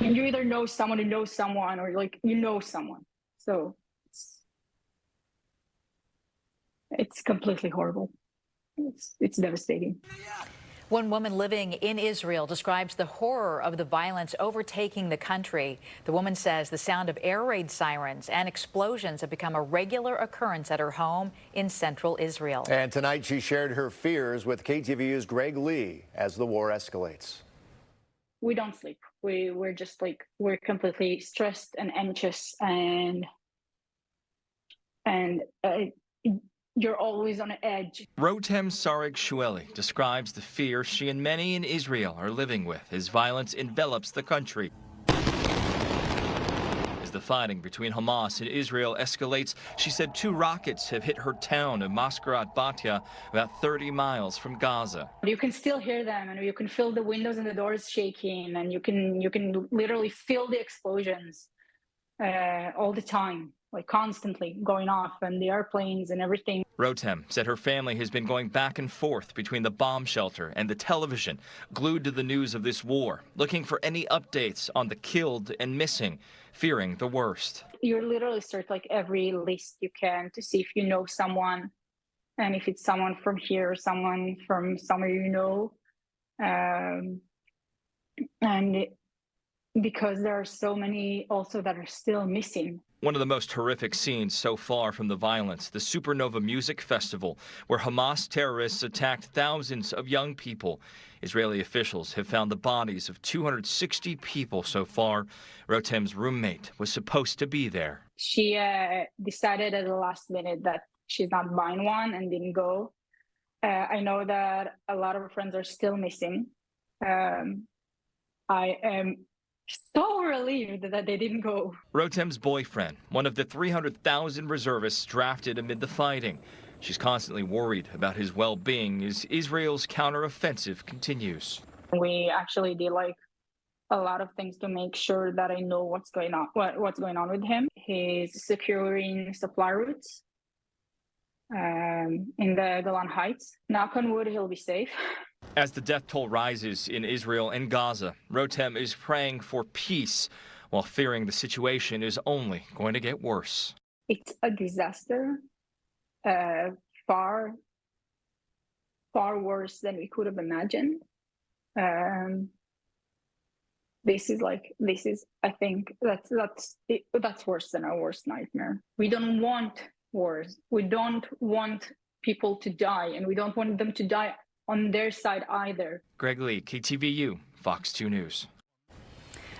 And you either know someone who knows someone, or like you know someone. So it's completely horrible. It's devastating. One woman living in Israel describes the horror of the violence overtaking the country. The woman says the sound of air raid sirens and explosions have become a regular occurrence at her home in central Israel. And tonight she shared her fears with KTVU's Greg Lee as the war escalates. We don't sleep. We're just like, we're completely stressed and anxious, and you're always on edge. Rotem Sarig Shmueli describes the fear she and many in Israel are living with as violence envelops the country. As the fighting between Hamas and Israel escalates, she said 2 rockets have hit her town of Maskarat Batya, about 30 miles from Gaza. You can still hear them, and you can feel the windows and the doors shaking, and you can literally feel the explosions all the time, like constantly going off, and the airplanes and everything. Rotem said her family has been going back and forth between the bomb shelter and the television, glued to the news of this war, looking for any updates on the killed and missing, fearing the worst. You literally start like every list you can to see if you know someone, and if it's someone from here or someone from somewhere you know, and because there are so many also that are still missing. One of the most horrific scenes so far from the violence, the Supernova Music Festival, where Hamas terrorists attacked thousands of young people. Israeli officials have found the bodies of 260 people so far. Rotem's roommate was supposed to be there. She decided at the last minute that she's not buying one and didn't go. I know that a lot of her friends are still missing. I am so relieved that they didn't go. Rotem's boyfriend, one of the 300,000 reservists drafted amid the fighting. She's constantly worried about his well-being as Israel's counteroffensive continues. We actually did like a lot of things to make sure that I know what's going on with him. He's securing supply routes in the Golan Heights. Knock on wood, he'll be safe. As the death toll rises in Israel and Gaza, Rotem is praying for peace while fearing the situation is only going to get worse. It's a disaster, far worse than we could have imagined. I think that's worse than our worst nightmare. We don't want wars. We don't want people to die, and we don't want them to die on their side either. Greg Lee, KTVU, Fox 2 News.